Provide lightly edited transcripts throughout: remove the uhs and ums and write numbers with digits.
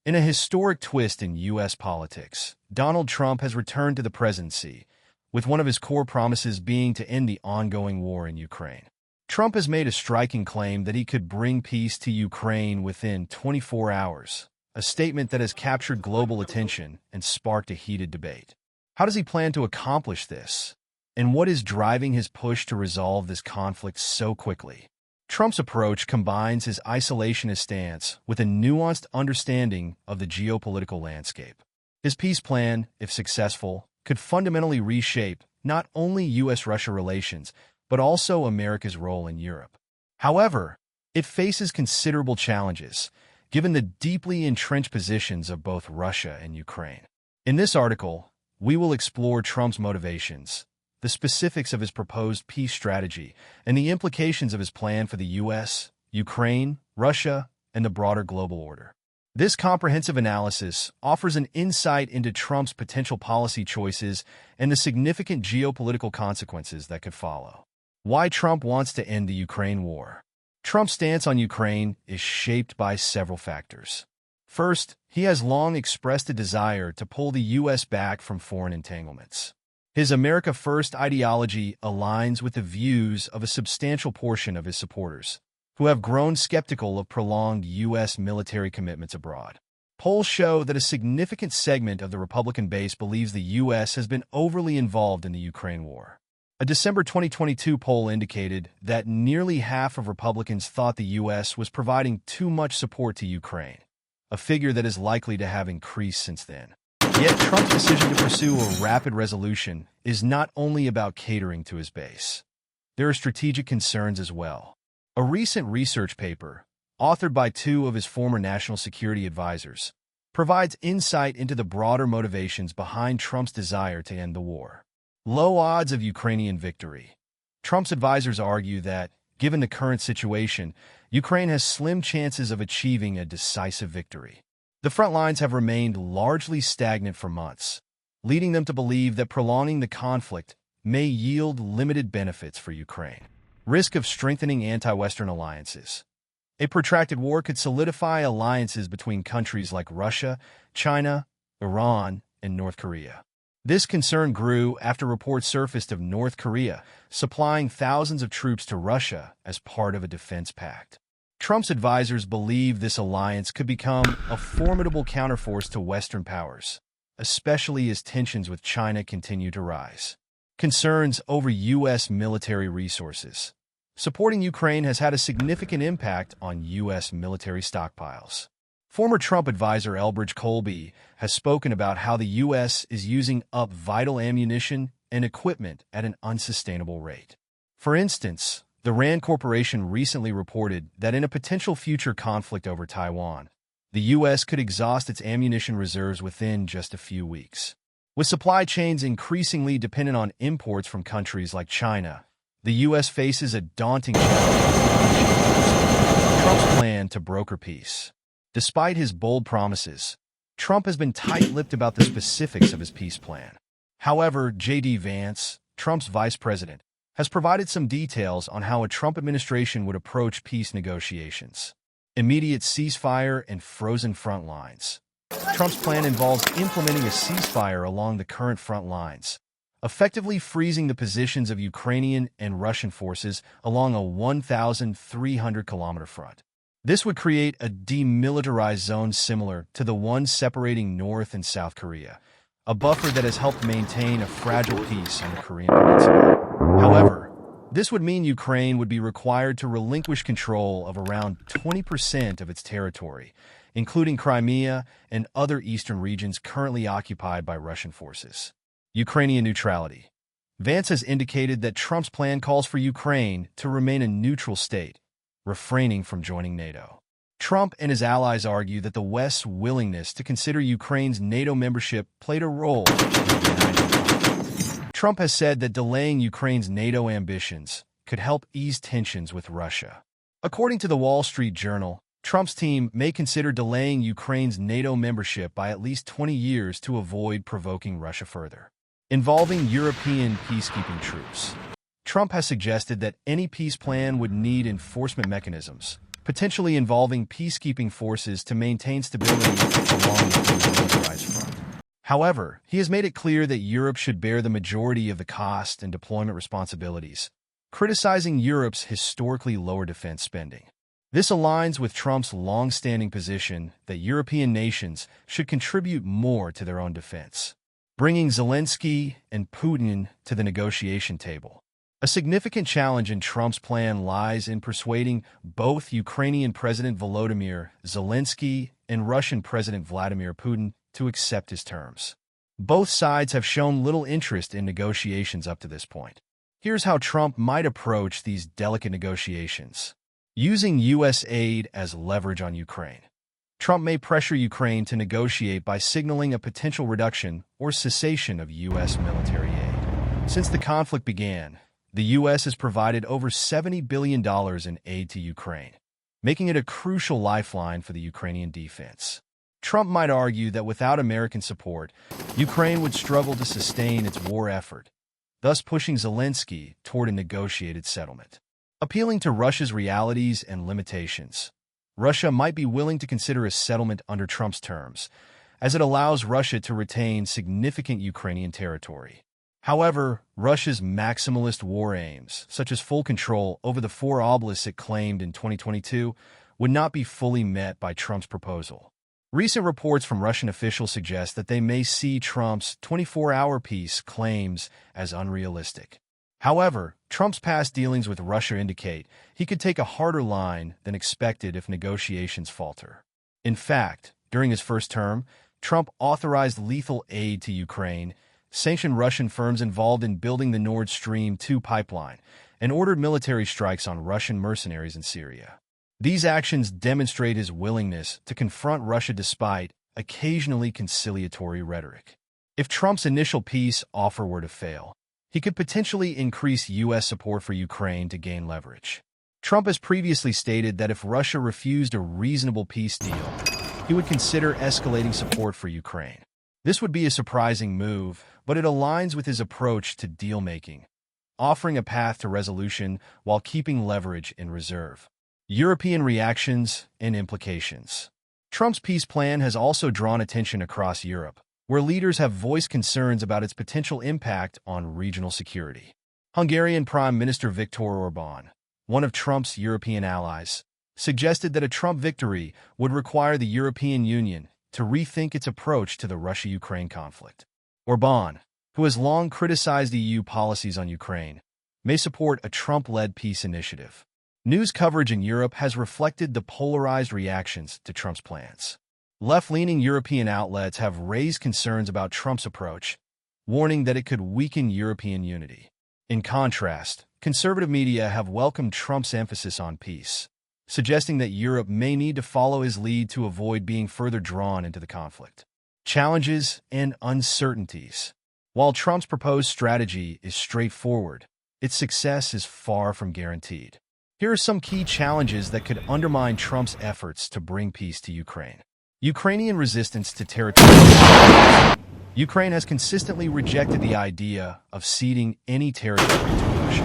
In a historic twist in U.S. politics, Donald Trump has returned to the presidency, with one of his core promises being to end the ongoing war in Ukraine. Trump has made a striking claim that he could bring peace to Ukraine within 24 hours, a statement that has captured global attention and sparked a heated debate. How does he plan to accomplish this? And what is driving his push to resolve this conflict so quickly? Trump's approach combines his isolationist stance with a nuanced understanding of the geopolitical landscape. His peace plan, if successful, could fundamentally reshape not only U.S.-Russia relations, but also America's role in Europe. However, it faces considerable challenges, given the deeply entrenched positions of both Russia and Ukraine. In this article, we will explore Trump's motivations, the specifics of his proposed peace strategy, and the implications of his plan for the U.S., Ukraine, Russia, and the broader global order. This comprehensive analysis offers an insight into Trump's potential policy choices and the significant geopolitical consequences that could follow. Why Trump wants to end the Ukraine war. Trump's stance on Ukraine is shaped by several factors. First, he has long expressed a desire to pull the U.S. back from foreign entanglements. His America First ideology aligns with the views of a substantial portion of his supporters, who have grown skeptical of prolonged U.S. military commitments abroad. Polls show that a significant segment of the Republican base believes the U.S. has been overly involved in the Ukraine war. A December 2022 poll indicated that nearly half of Republicans thought the U.S. was providing too much support to Ukraine, a figure that is likely to have increased since then. Yet Trump's decision to pursue a rapid resolution is not only about catering to his base. There are strategic concerns as well. A recent research paper, authored by two of his former national security advisors, provides insight into the broader motivations behind Trump's desire to end the war. Low odds of Ukrainian victory. Trump's advisors argue that, given the current situation, Ukraine has slim chances of achieving a decisive victory. The front lines have remained largely stagnant for months, leading them to believe that prolonging the conflict may yield limited benefits for Ukraine. Risk of strengthening anti-Western alliances. A protracted war could solidify alliances between countries like Russia, China, Iran, and North Korea. This concern grew after reports surfaced of North Korea supplying thousands of troops to Russia as part of a defense pact. Trump's advisors believe this alliance could become a formidable counterforce to Western powers, especially as tensions with China continue to rise. Concerns over U.S. military resources. Supporting Ukraine has had a significant impact on U.S. military stockpiles. Former Trump advisor Elbridge Colby has spoken about how the U.S. is using up vital ammunition and equipment at an unsustainable rate. For instance, the RAND Corporation recently reported that in a potential future conflict over Taiwan, the U.S. could exhaust its ammunition reserves within just a few weeks. With supply chains increasingly dependent on imports from countries like China, the U.S. faces a daunting challenge. Trump's plan to broker peace. Despite his bold promises, Trump has been tight-lipped about the specifics of his peace plan. However, J.D. Vance, Trump's vice president, has provided some details on how a Trump administration would approach peace negotiations. Immediate ceasefire and frozen front lines. Trump's plan involves implementing a ceasefire along the current front lines, effectively freezing the positions of Ukrainian and Russian forces along a 1,300-kilometer front. This would create a demilitarized zone similar to the one separating North and South Korea, a buffer that has helped maintain a fragile peace on the Korean Peninsula. However, this would mean Ukraine would be required to relinquish control of around 20% of its territory, including Crimea and other eastern regions currently occupied by Russian forces. Ukrainian neutrality. Vance has indicated that Trump's plan calls for Ukraine to remain a neutral state, refraining from joining NATO. Trump and his allies argue that the West's willingness to consider Ukraine's NATO membership played a role in the Trump has said that delaying Ukraine's NATO ambitions could help ease tensions with Russia. According to the Wall Street Journal, Trump's team may consider delaying Ukraine's NATO membership by at least 20 years to avoid provoking Russia further. Involving European peacekeeping troops. Trump has suggested that any peace plan would need enforcement mechanisms, potentially involving peacekeeping forces to maintain stability along the militarized front. However, he has made it clear that Europe should bear the majority of the cost and deployment responsibilities, criticizing Europe's historically lower defense spending. This aligns with Trump's long-standing position that European nations should contribute more to their own defense, bringing Zelenskyy and Putin to the negotiation table. A significant challenge in Trump's plan lies in persuading both Ukrainian President Volodymyr Zelenskyy and Russian President Vladimir Putin to accept his terms. Both sides have shown little interest in negotiations up to this point. Here's how Trump might approach these delicate negotiations. Using U.S. aid as leverage on Ukraine. Trump may pressure Ukraine to negotiate by signaling a potential reduction or cessation of U.S. military aid. Since the conflict began, the U.S. has provided over $70 billion in aid to Ukraine, making it a crucial lifeline for the Ukrainian defense. Trump might argue that without American support, Ukraine would struggle to sustain its war effort, thus pushing Zelenskyy toward a negotiated settlement. Appealing to Russia's realities and limitations, Russia might be willing to consider a settlement under Trump's terms, as it allows Russia to retain significant Ukrainian territory. However, Russia's maximalist war aims, such as full control over the 4 oblasts it claimed in 2022, would not be fully met by Trump's proposal. Recent reports from Russian officials suggest that they may see Trump's 24-hour peace claims as unrealistic. However, Trump's past dealings with Russia indicate he could take a harder line than expected if negotiations falter. In fact, during his first term, Trump authorized lethal aid to Ukraine, sanctioned Russian firms involved in building the Nord Stream 2 pipeline, and ordered military strikes on Russian mercenaries in Syria. These actions demonstrate his willingness to confront Russia despite occasionally conciliatory rhetoric. If Trump's initial peace offer were to fail, he could potentially increase U.S. support for Ukraine to gain leverage. Trump has previously stated that if Russia refused a reasonable peace deal, he would consider escalating support for Ukraine. This would be a surprising move, but it aligns with his approach to deal-making, offering a path to resolution while keeping leverage in reserve. European reactions and implications. Trump's peace plan has also drawn attention across Europe, where leaders have voiced concerns about its potential impact on regional security. Hungarian Prime Minister Viktor Orbán, one of Trump's European allies, suggested that a Trump victory would require the European Union to rethink its approach to the Russia-Ukraine conflict. Orbán, who has long criticized EU policies on Ukraine, may support a Trump-led peace initiative. News coverage in Europe has reflected the polarized reactions to Trump's plans. Left-leaning European outlets have raised concerns about Trump's approach, warning that it could weaken European unity. In contrast, conservative media have welcomed Trump's emphasis on peace, suggesting that Europe may need to follow his lead to avoid being further drawn into the conflict. Challenges and uncertainties. While Trump's proposed strategy is straightforward, its success is far from guaranteed. Here are some key challenges that could undermine Trump's efforts to bring peace to Ukraine. Ukrainian resistance to territorial. Ukraine has consistently rejected the idea of ceding any territory to Russia.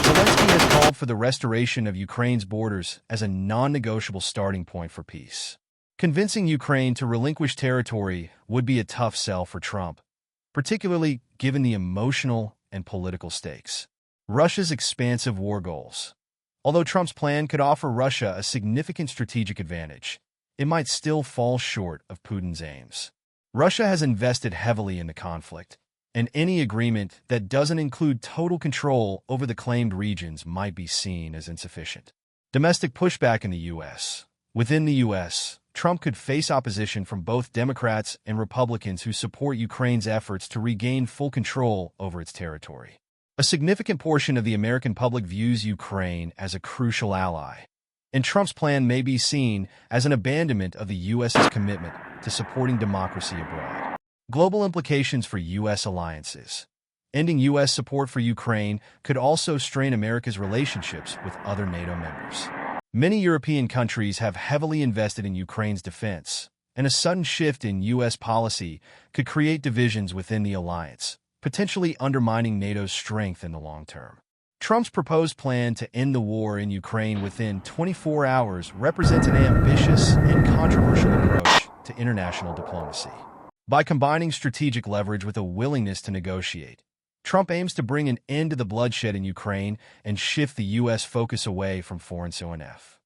Zelenskyy has called for the restoration of Ukraine's borders as a non-negotiable starting point for peace. Convincing Ukraine to relinquish territory would be a tough sell for Trump, particularly given the emotional and political stakes. Russia's expansive war goals. Although Trump's plan could offer Russia a significant strategic advantage, it might still fall short of Putin's aims. Russia has invested heavily in the conflict, and any agreement that doesn't include total control over the claimed regions might be seen as insufficient. Domestic pushback in the U.S. Within the U.S., Trump could face opposition from both Democrats and Republicans who support Ukraine's efforts to regain full control over its territory. A significant portion of the American public views Ukraine as a crucial ally, and Trump's plan may be seen as an abandonment of the U.S.'s commitment to supporting democracy abroad. Global implications for U.S. alliances. Ending U.S. support for Ukraine could also strain America's relationships with other NATO members. Many European countries have heavily invested in Ukraine's defense, and a sudden shift in U.S. policy could create divisions within the alliance, potentially undermining NATO's strength in the long term. Trump's proposed plan to end the war in Ukraine within 24 hours represents an ambitious and controversial approach to international diplomacy. By combining strategic leverage with a willingness to negotiate, Trump aims to bring an end to the bloodshed in Ukraine and shift the U.S. focus away from foreign SONF.